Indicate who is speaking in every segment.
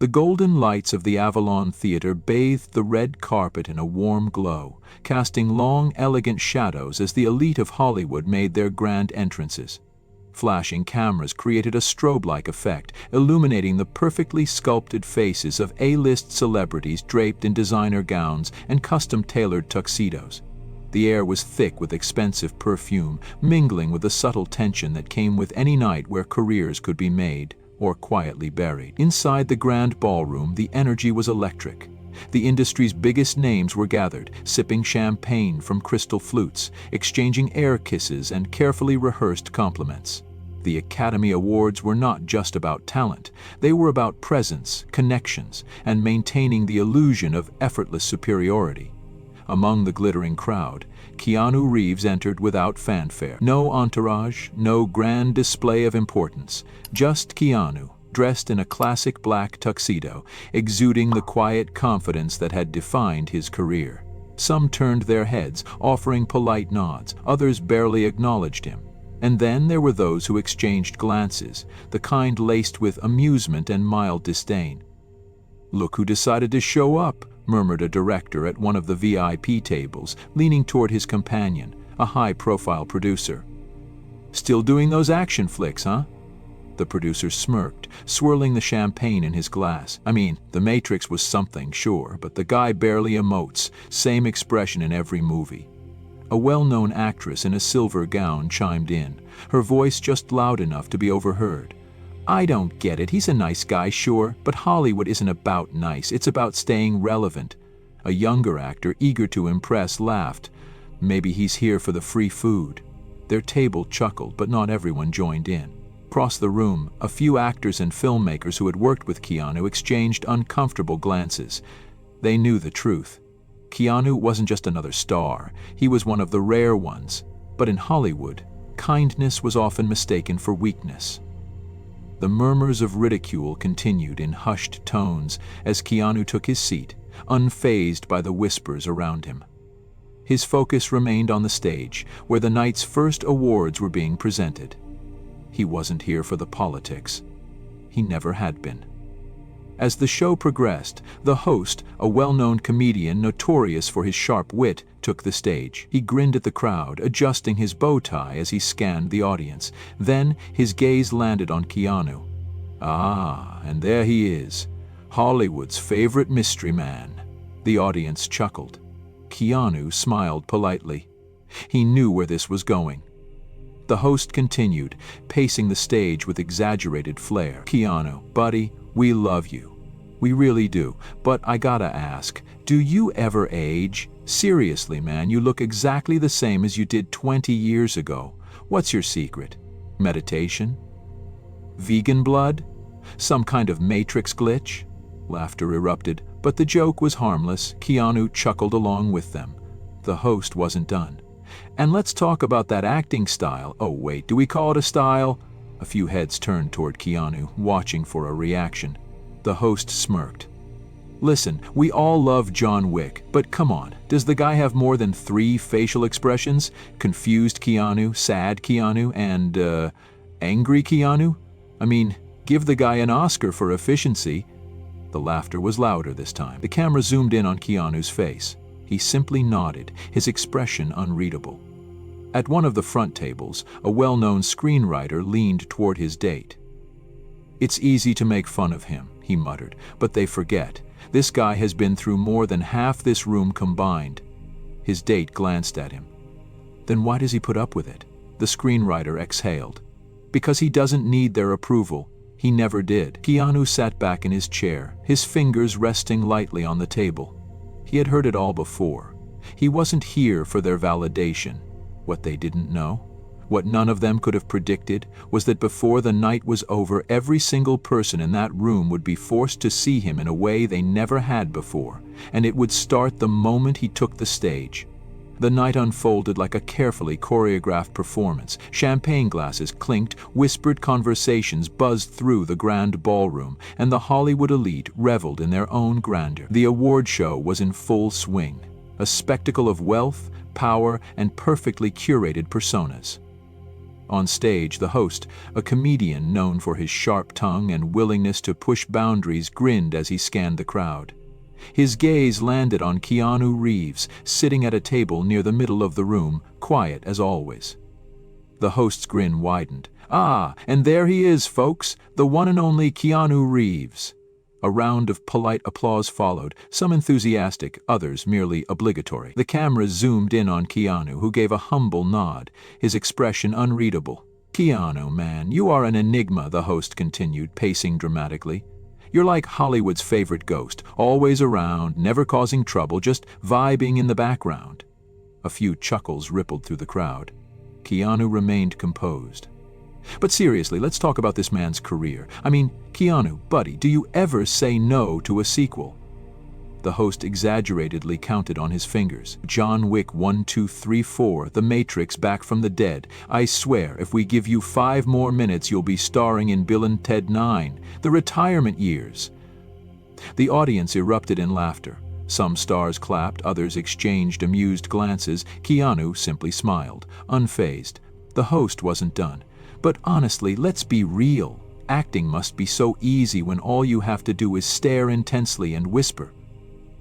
Speaker 1: The golden lights of the Avalon Theater bathed the red carpet in a warm glow, casting long, elegant shadows as the elite of Hollywood made their grand entrances. Flashing cameras created a strobe-like effect, illuminating the perfectly sculpted faces of A-list celebrities draped in designer gowns and custom-tailored tuxedos. The air was thick with expensive perfume, mingling with the subtle tension that came with any night where careers could be made or quietly buried. Inside the grand ballroom, the energy was electric. The industry's biggest names were gathered, sipping champagne from crystal flutes, exchanging air kisses and carefully rehearsed compliments. The Academy Awards were not just about talent. They were about presence, connections, and maintaining the illusion of effortless superiority. Among the glittering crowd, Keanu Reeves entered without fanfare. No entourage, no grand display of importance, just Keanu, dressed in a classic black tuxedo, exuding the quiet confidence that had defined his career. Some turned their heads, offering polite nods, others barely acknowledged him. And then there were those who exchanged glances, the kind laced with amusement and mild disdain. "Look who decided to show up," murmured a director at one of the VIP tables, leaning toward his companion, a high-profile producer. "Still doing those action flicks, huh?" The producer smirked, swirling the champagne in his glass. "I mean, The Matrix was something, sure, but the guy barely emotes, same expression in every movie." A well-known actress in a silver gown chimed in, her voice just loud enough to be overheard. "I don't get it. He's a nice guy, sure, but Hollywood isn't about nice. It's about staying relevant." A younger actor, eager to impress, laughed. "Maybe he's here for the free food." Their table chuckled, but not everyone joined in. Across the room, a few actors and filmmakers who had worked with Keanu exchanged uncomfortable glances. They knew the truth. Keanu wasn't just another star. He was one of the rare ones. But in Hollywood, kindness was often mistaken for weakness. The murmurs of ridicule continued in hushed tones as Keanu took his seat, unfazed by the whispers around him. His focus remained on the stage, where the night's first awards were being presented. He wasn't here for the politics. He never had been. As the show progressed, the host, a well-known comedian notorious for his sharp wit, took the stage. He grinned at the crowd, adjusting his bow tie as he scanned the audience. Then his gaze landed on Keanu. "Ah, and there he is, Hollywood's favorite mystery man." The audience chuckled. Keanu smiled politely. He knew where this was going. The host continued, pacing the stage with exaggerated flair. "Keanu, buddy, we love you. We really do. But I gotta ask, do you ever age? Seriously, man, you look exactly the same as you did 20 years ago. What's your secret? Meditation? Vegan blood? Some kind of Matrix glitch?" Laughter erupted, but the joke was harmless. Keanu chuckled along with them. The host wasn't done. "And let's talk about that acting style." "Oh wait, do we call it a style?" A few heads turned toward Keanu, watching for a reaction. The host smirked. "Listen, we all love John Wick, but come on, does the guy have more than 3 facial expressions? Confused Keanu, sad Keanu, and, angry Keanu? I mean, give the guy an Oscar for efficiency." The laughter was louder this time. The camera zoomed in on Keanu's face. He simply nodded, his expression unreadable. At one of the front tables, a well-known screenwriter leaned toward his date. "It's easy to make fun of him," he muttered, "but they forget. This guy has been through more than half this room combined." His date glanced at him. "Then why does he put up with it?" The screenwriter exhaled. "Because he doesn't need their approval. He never did." Keanu sat back in his chair, his fingers resting lightly on the table. He had heard it all before. He wasn't here for their validation. What they didn't know, what none of them could have predicted, was that before the night was over, every single person in that room would be forced to see him in a way they never had before, and it would start the moment he took the stage. The night unfolded like a carefully choreographed performance. Champagne glasses clinked, whispered conversations buzzed through the grand ballroom, and the Hollywood elite reveled in their own grandeur. The award show was in full swing, a spectacle of wealth, power, and perfectly curated personas. On stage, the host, a comedian known for his sharp tongue and willingness to push boundaries, grinned as he scanned the crowd. His gaze landed on Keanu Reeves, sitting at a table near the middle of the room, quiet as always. The host's grin widened. "Ah, and there he is, folks, the one and only Keanu Reeves." A round of polite applause followed, some enthusiastic, others merely obligatory. The camera zoomed in on Keanu, who gave a humble nod, his expression unreadable. "Keanu, man, you are an enigma," the host continued, pacing dramatically. "You're like Hollywood's favorite ghost, always around, never causing trouble, just vibing in the background." A few chuckles rippled through the crowd. Keanu remained composed. "But seriously, let's talk about this man's career. I mean, Keanu, buddy, do you ever say no to a sequel?" The host exaggeratedly counted on his fingers. "John Wick 1, 2, 3, 4, The Matrix, Back from the Dead. I swear, if we give you 5 more minutes, you'll be starring in Bill and Ted 9, The Retirement Years." The audience erupted in laughter. Some stars clapped, others exchanged amused glances. Keanu simply smiled, unfazed. The host wasn't done. "But honestly, let's be real. Acting must be so easy when all you have to do is stare intensely and whisper."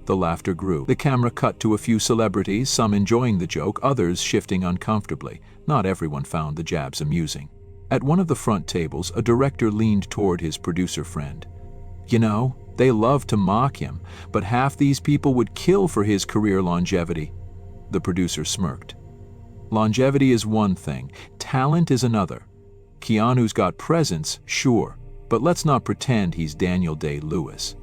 Speaker 1: The laughter grew. The camera cut to a few celebrities, some enjoying the joke, others shifting uncomfortably. Not everyone found the jabs amusing. At one of the front tables, a director leaned toward his producer friend. "You know, they love to mock him, but half these people would kill for his career longevity." The producer smirked. "Longevity is one thing, talent is another. Keanu's got presence, sure, but let's not pretend he's Daniel Day-Lewis."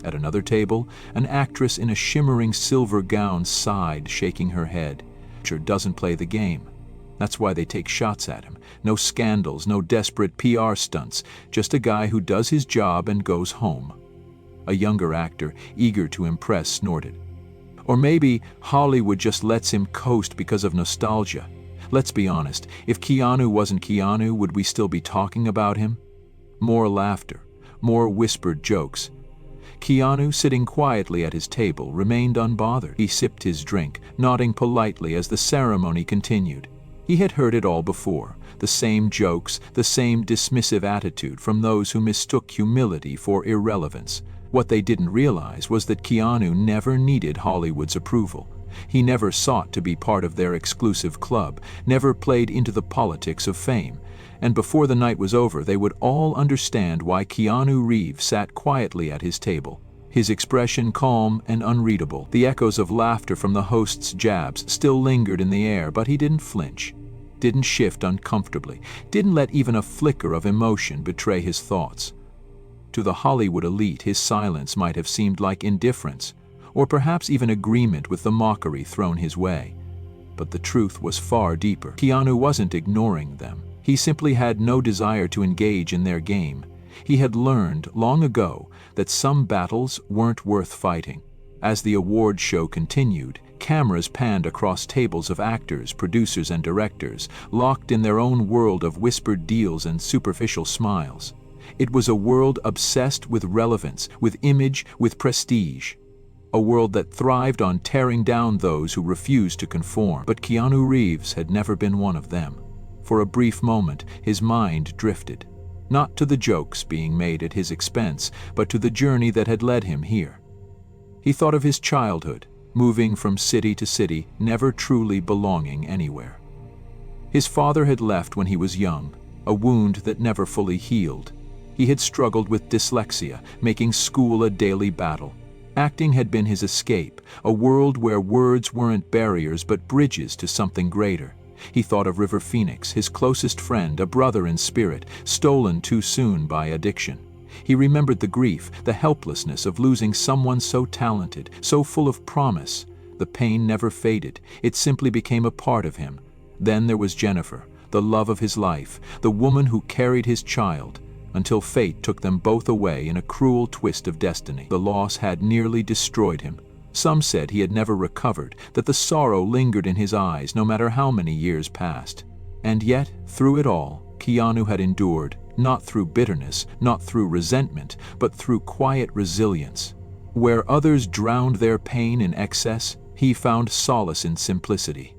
Speaker 1: At another table, an actress in a shimmering silver gown sighed, shaking her head. "Sure doesn't play the game. That's why they take shots at him. No scandals, no desperate PR stunts, just a guy who does his job and goes home." A younger actor, eager to impress, snorted. "Or maybe Hollywood just lets him coast because of nostalgia. Let's be honest, if Keanu wasn't Keanu, would we still be talking about him?" More laughter, more whispered jokes. Keanu, sitting quietly at his table, remained unbothered. He sipped his drink, nodding politely as the ceremony continued. He had heard it all before, the same jokes, the same dismissive attitude from those who mistook humility for irrelevance. What they didn't realize was that Keanu never needed Hollywood's approval. He never sought to be part of their exclusive club, never played into the politics of fame. And before the night was over, they would all understand why Keanu Reeves sat quietly at his table, his expression calm and unreadable. The echoes of laughter from the host's jabs still lingered in the air, but he didn't flinch, didn't shift uncomfortably, didn't let even a flicker of emotion betray his thoughts. To the Hollywood elite, his silence might have seemed like indifference, or perhaps even agreement with the mockery thrown his way. But the truth was far deeper. Keanu wasn't ignoring them. He simply had no desire to engage in their game. He had learned long ago that some battles weren't worth fighting. As the award show continued, cameras panned across tables of actors, producers, and directors, locked in their own world of whispered deals and superficial smiles. It was a world obsessed with relevance, with image, with prestige. A world that thrived on tearing down those who refused to conform. But Keanu Reeves had never been one of them. For a brief moment, his mind drifted, not to the jokes being made at his expense, but to the journey that had led him here. He thought of his childhood, moving from city to city, never truly belonging anywhere. His father had left when he was young, a wound that never fully healed. He had struggled with dyslexia, making school a daily battle. Acting had been his escape, a world where words weren't barriers but bridges to something greater. He thought of River Phoenix, his closest friend, a brother in spirit, stolen too soon by addiction. He remembered the grief, the helplessness of losing someone so talented, so full of promise. The pain never faded, it simply became a part of him. Then there was Jennifer, the love of his life, the woman who carried his child, until fate took them both away in a cruel twist of destiny. The loss had nearly destroyed him. Some said he had never recovered, that the sorrow lingered in his eyes no matter how many years passed. And yet, through it all, Keanu had endured, not through bitterness, not through resentment, but through quiet resilience. Where others drowned their pain in excess, he found solace in simplicity.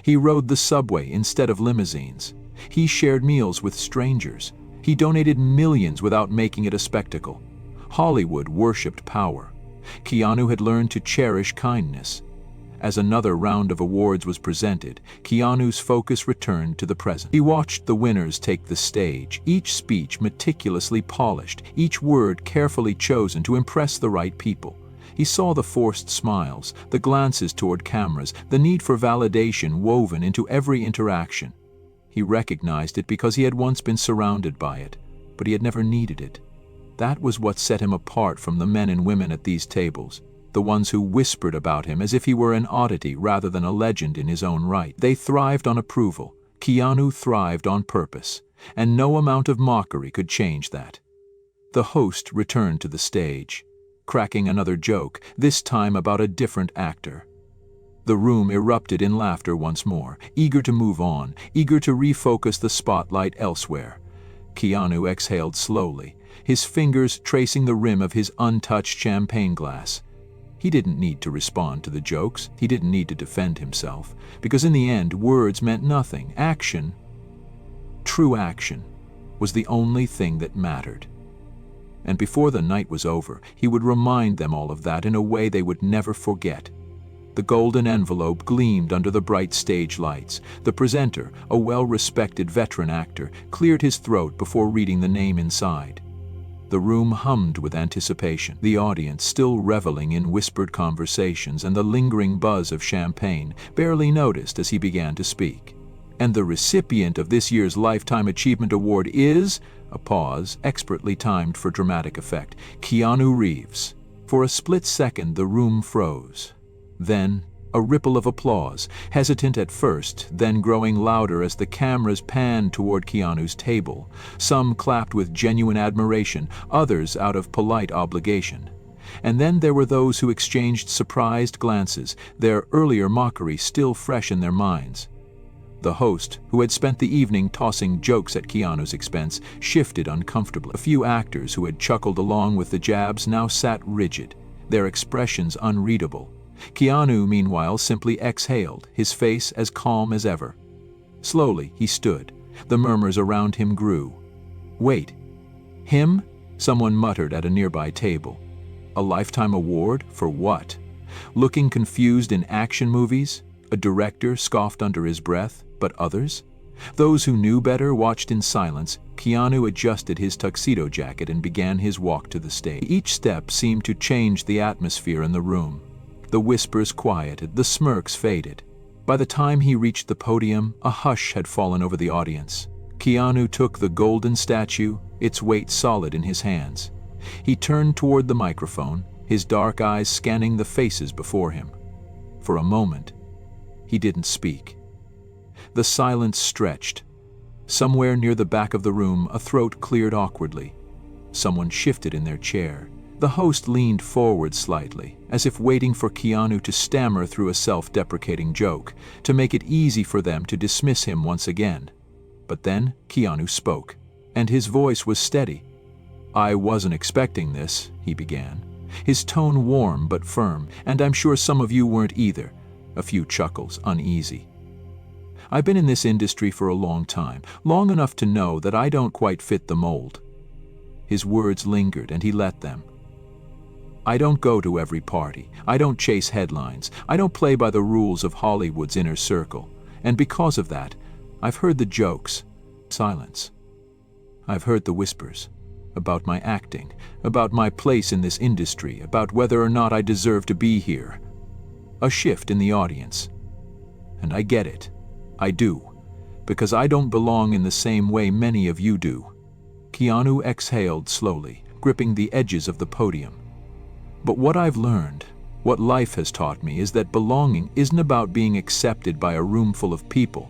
Speaker 1: He rode the subway instead of limousines. He shared meals with strangers. He donated millions without making it a spectacle. Hollywood worshipped power. Keanu had learned to cherish kindness. As another round of awards was presented, Keanu's focus returned to the present. He watched the winners take the stage, each speech meticulously polished, each word carefully chosen to impress the right people. He saw the forced smiles, the glances toward cameras, the need for validation woven into every interaction. He recognized it because he had once been surrounded by it, but he had never needed it. That was what set him apart from the men and women at these tables, the ones who whispered about him as if he were an oddity rather than a legend in his own right. They thrived on approval. Keanu thrived on purpose, and no amount of mockery could change that. The host returned to the stage, cracking another joke, this time about a different actor. The room erupted in laughter once more, eager to move on, eager to refocus the spotlight elsewhere. Keanu exhaled slowly, his fingers tracing the rim of his untouched champagne glass. He didn't need to respond to the jokes, he didn't need to defend himself, because in the end, words meant nothing. Action, true action, was the only thing that mattered. And before the night was over, he would remind them all of that in a way they would never forget. The golden envelope gleamed under the bright stage lights. The presenter, a well-respected veteran actor, cleared his throat before reading the name inside. The room hummed with anticipation, the audience still reveling in whispered conversations and the lingering buzz of champagne, barely noticed as he began to speak. And the recipient of this year's Lifetime Achievement Award is, a pause, expertly timed for dramatic effect, Keanu Reeves. For a split second, the room froze. Then, a ripple of applause, hesitant at first, then growing louder as the cameras panned toward Keanu's table. Some clapped with genuine admiration, others out of polite obligation. And then there were those who exchanged surprised glances, their earlier mockery still fresh in their minds. The host, who had spent the evening tossing jokes at Keanu's expense, shifted uncomfortably. A few actors who had chuckled along with the jabs now sat rigid, their expressions unreadable. Keanu, meanwhile, simply exhaled, his face as calm as ever. Slowly, he stood. The murmurs around him grew. Wait. Him? Someone muttered at a nearby table. A Lifetime Award? For what? Looking confused in action movies? A director scoffed under his breath, but others? Those who knew better watched in silence. Keanu adjusted his tuxedo jacket and began his walk to the stage. Each step seemed to change the atmosphere in the room. The whispers quieted, the smirks faded. By the time he reached the podium, a hush had fallen over the audience. Keanu took the golden statue, its weight solid in his hands. He turned toward the microphone, his dark eyes scanning the faces before him. For a moment, he didn't speak. The silence stretched. Somewhere near the back of the room, a throat cleared awkwardly. Someone shifted in their chair. The host leaned forward slightly, as if waiting for Keanu to stammer through a self-deprecating joke, to make it easy for them to dismiss him once again. But then Keanu spoke, and his voice was steady. "I wasn't expecting this," he began, his tone warm but firm, "and I'm sure some of you weren't either." A few chuckles, uneasy. "I've been in this industry for a long time, long enough to know that I don't quite fit the mold." His words lingered, and he let them. "I don't go to every party. I don't chase headlines. I don't play by the rules of Hollywood's inner circle. And because of that, I've heard the jokes." Silence. "I've heard the whispers. About my acting, about my place in this industry, about whether or not I deserve to be here." A shift in the audience. "And I get it. I do. Because I don't belong in the same way many of you do." Keanu exhaled slowly, gripping the edges of the podium. "But what I've learned, what life has taught me, is that belonging isn't about being accepted by a room full of people."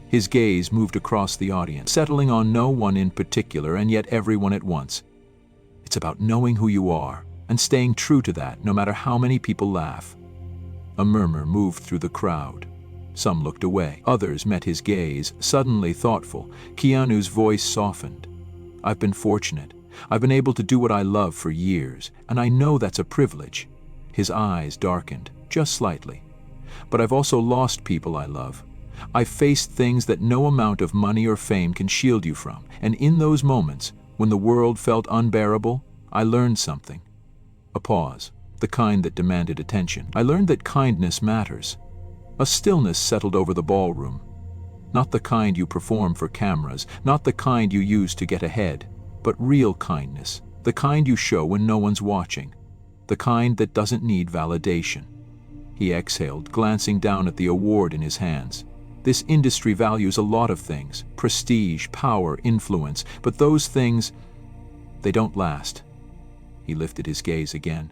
Speaker 1: His gaze moved across the audience, settling on no one in particular and yet everyone at once. "It's about knowing who you are and staying true to that, no matter how many people laugh." A murmur moved through the crowd. Some looked away. Others met his gaze, suddenly thoughtful. Keanu's voice softened. "I've been fortunate. I've been able to do what I love for years, and I know that's a privilege." His eyes darkened, just slightly. "But I've also lost people I love. I've faced things that no amount of money or fame can shield you from, and in those moments, when the world felt unbearable, I learned something. A pause, the kind that demanded attention. I learned that kindness matters. A stillness settled over the ballroom. Not the kind you perform for cameras, not the kind you use to get ahead, but real kindness, the kind you show when no one's watching, the kind that doesn't need validation. He exhaled, glancing down at the award in his hands. This industry values a lot of things: prestige, power, influence, but those things, they don't last. He lifted his gaze again.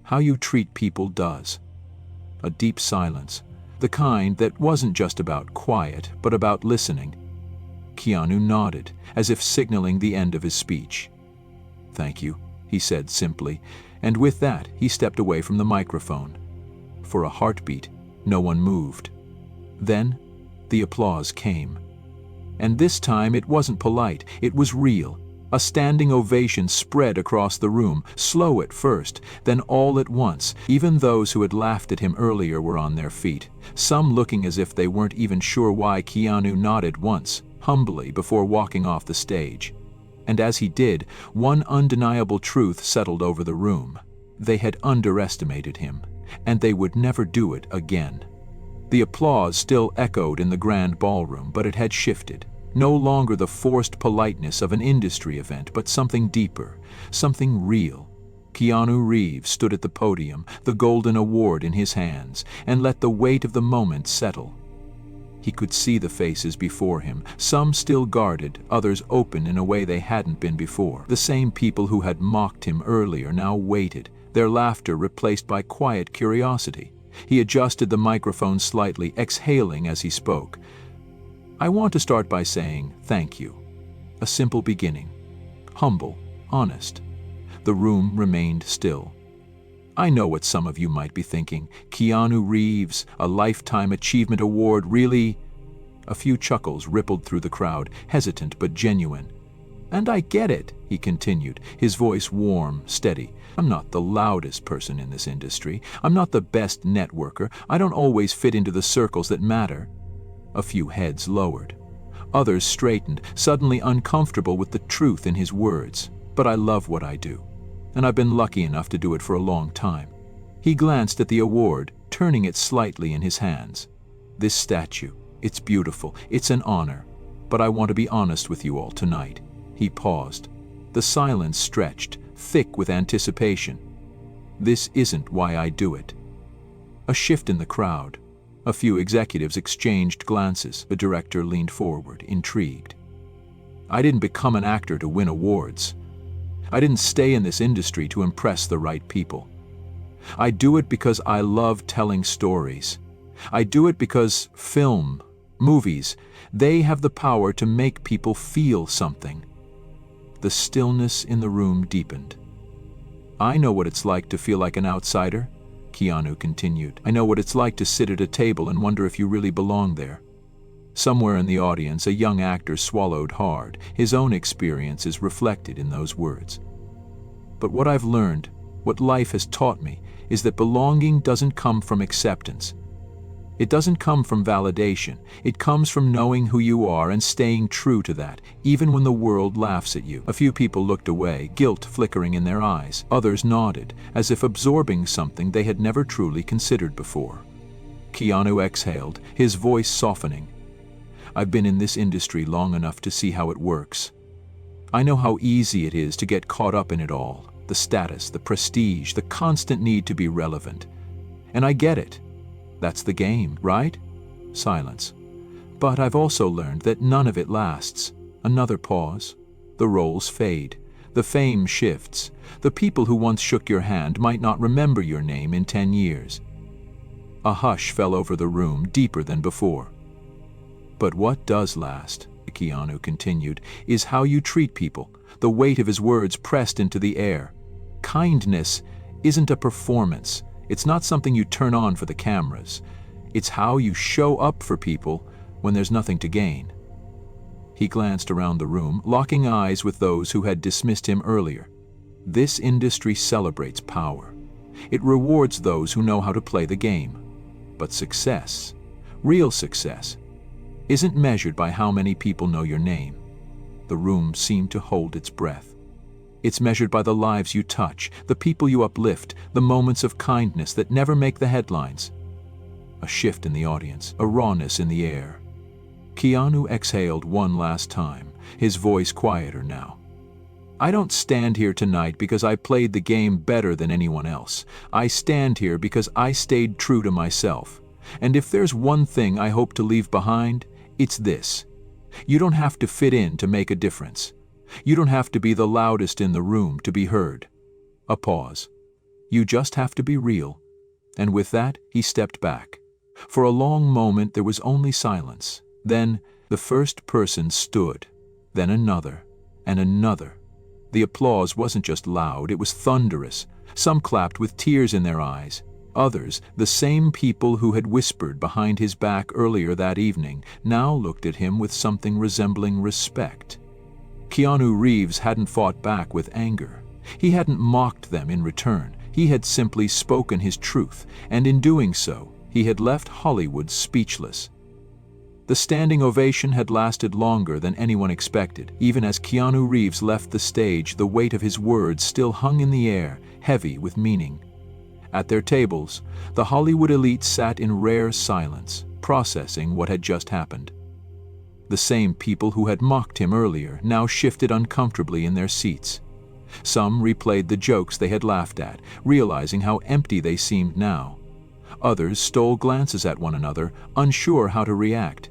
Speaker 1: How you treat people does. A deep silence, the kind that wasn't just about quiet, but about listening. Keanu nodded, as if signaling the end of his speech. "Thank you," he said simply, and with that he stepped away from the microphone. For a heartbeat, no one moved. Then, the applause came. And this time it wasn't polite, it was real. A standing ovation spread across the room, slow at first, then all at once. Even those who had laughed at him earlier were on their feet, some looking as if they weren't even sure why. Keanu nodded once, humbly, before walking off the stage. And as he did, one undeniable truth settled over the room. They had underestimated him, and they would never do it again. The applause still echoed in the grand ballroom, but it had shifted. No longer the forced politeness of an industry event, but something deeper, something real. Keanu Reeves stood at the podium, the golden award in his hands, and let the weight of the moment settle. He could see the faces before him, some still guarded, others open in a way they hadn't been before. The same people who had mocked him earlier now waited, their laughter replaced by quiet curiosity. He adjusted the microphone slightly, exhaling as he spoke. "I want to start by saying thank you. A simple beginning. Humble, honest." The room remained still. I know what some of you might be thinking. Keanu Reeves, a Lifetime Achievement Award, really? A few chuckles rippled through the crowd, hesitant but genuine. "And I get it," he continued, his voice warm, steady. "I'm not the loudest person in this industry. I'm not the best networker. I don't always fit into the circles that matter." A few heads lowered. Others straightened, suddenly uncomfortable with the truth in his words. "But I love what I do, and I've been lucky enough to do it for a long time." He glanced at the award, turning it slightly in his hands. "This statue, it's beautiful, it's an honor, but I want to be honest with you all tonight." He paused. The silence stretched, thick with anticipation. "This isn't why I do it." A shift in the crowd. A few executives exchanged glances. The director leaned forward, intrigued. "I didn't become an actor to win awards. I didn't stay in this industry to impress the right people. I do it because I love telling stories. I do it because film, movies, they have the power to make people feel something." The stillness in the room deepened. "I know what it's like to feel like an outsider," Keanu continued. "I know what it's like to sit at a table and wonder if you really belong there." Somewhere in the audience, a young actor swallowed hard, his own experiences reflected in those words. "But what I've learned, what life has taught me, is that belonging doesn't come from acceptance. It doesn't come from validation. It comes from knowing who you are and staying true to that, even when the world laughs at you." A few people looked away, guilt flickering in their eyes. Others nodded, as if absorbing something they had never truly considered before. Keanu exhaled, his voice softening. "I've been in this industry long enough to see how it works. I know how easy it is to get caught up in it all, the status, the prestige, the constant need to be relevant. And I get it. That's the game, right?" Silence. "But I've also learned that none of it lasts." Another pause. The roles fade. The fame shifts. The people who once shook your hand might not remember your name in 10 years. A hush fell over the room, deeper than before. "But what does last," Keanu continued, "is how you treat people." The weight of his words pressed into the air. "Kindness isn't a performance. It's not something you turn on for the cameras. It's how you show up for people when there's nothing to gain." He glanced around the room, locking eyes with those who had dismissed him earlier. This industry celebrates power. It rewards those who know how to play the game. But success, Real success isn't measured by how many people know your name. The room seemed to hold its breath. It's measured by the lives you touch, the people you uplift, the moments of kindness that never make the headlines. A shift in the audience, a rawness in the air. Keanu exhaled one last time, his voice quieter now. I don't stand here tonight because I played the game better than anyone else. I stand here because I stayed true to myself. And if there's one thing I hope to leave behind, it's this. You don't have to fit in to make a difference. You don't have to be the loudest in the room to be heard. A pause. You just have to be real. And with that, he stepped back. For a long moment there was only silence. Then the first person stood, then another, and another. The applause wasn't just loud, it was thunderous. Some clapped with tears in their eyes. Others, the same people who had whispered behind his back earlier that evening, now looked at him with something resembling respect. Keanu Reeves hadn't fought back with anger. He hadn't mocked them in return. He had simply spoken his truth, and in doing so, he had left Hollywood speechless. The standing ovation had lasted longer than anyone expected. Even as Keanu Reeves left the stage, the weight of his words still hung in the air, heavy with meaning. At their tables, the Hollywood elite sat in rare silence, processing what had just happened. The same people who had mocked him earlier now shifted uncomfortably in their seats. Some replayed the jokes they had laughed at, realizing how empty they seemed now. Others stole glances at one another, unsure how to react.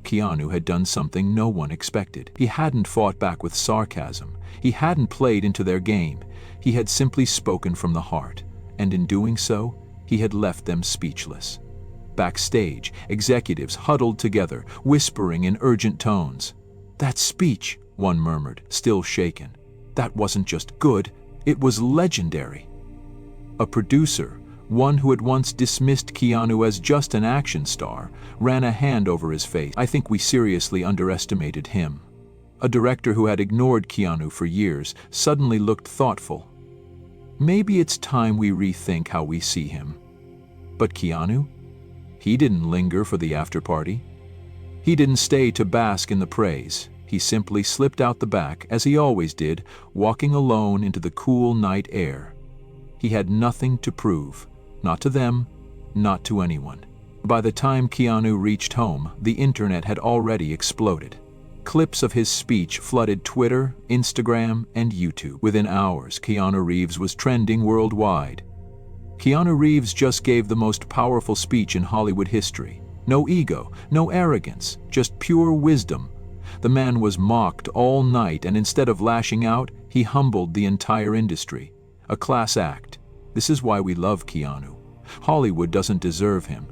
Speaker 1: Keanu had done something no one expected. He hadn't fought back with sarcasm. He hadn't played into their game. He had simply spoken from the heart, and in doing so, he had left them speechless. Backstage, executives huddled together, whispering in urgent tones. "That speech," one murmured, still shaken. "That wasn't just good, it was legendary." A producer, one who had once dismissed Keanu as just an action star, ran a hand over his face. "I think we seriously underestimated him." A director who had ignored Keanu for years suddenly looked thoughtful. "Maybe it's time we rethink how we see him." But Keanu? He didn't linger for the after-party. He didn't stay to bask in the praise. He simply slipped out the back, as he always did, walking alone into the cool night air. He had nothing to prove, not to them, not to anyone. By the time Keanu reached home, the internet had already exploded. Clips of his speech flooded Twitter, Instagram, and YouTube. Within hours, Keanu Reeves was trending worldwide. Keanu Reeves just gave the most powerful speech in Hollywood history. No ego, no arrogance, just pure wisdom. The man was mocked all night, and instead of lashing out, he humbled the entire industry. A class act. This is why we love Keanu. Hollywood doesn't deserve him.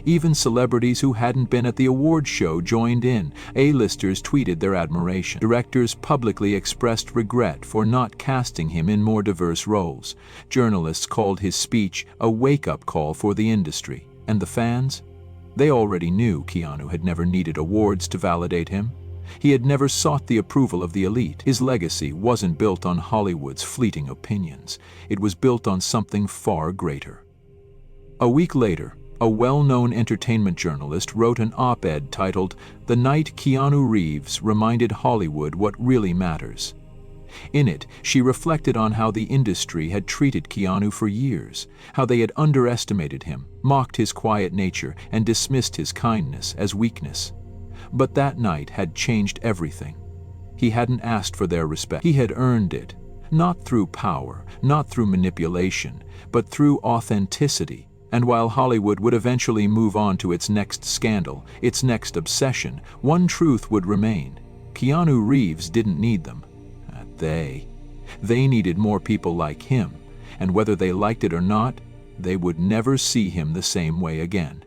Speaker 1: Even celebrities who hadn't been at the awards show joined in. A-listers tweeted their admiration. Directors publicly expressed regret for not casting him in more diverse roles. Journalists called his speech a wake-up call for the industry. And the fans? They already knew Keanu had never needed awards to validate him. He had never sought the approval of the elite. His legacy wasn't built on Hollywood's fleeting opinions. It was built on something far greater. A week later, a well-known entertainment journalist wrote an op-ed titled, "The Night Keanu Reeves Reminded Hollywood What Really Matters." In it, she reflected on how the industry had treated Keanu for years, how they had underestimated him, mocked his quiet nature, and dismissed his kindness as weakness. But that night had changed everything. He hadn't asked for their respect. He had earned it, not through power, not through manipulation, but through authenticity. And while Hollywood would eventually move on to its next scandal, its next obsession, one truth would remain. Keanu Reeves didn't need them. They needed more people like him, and whether they liked it or not, they would never see him the same way again.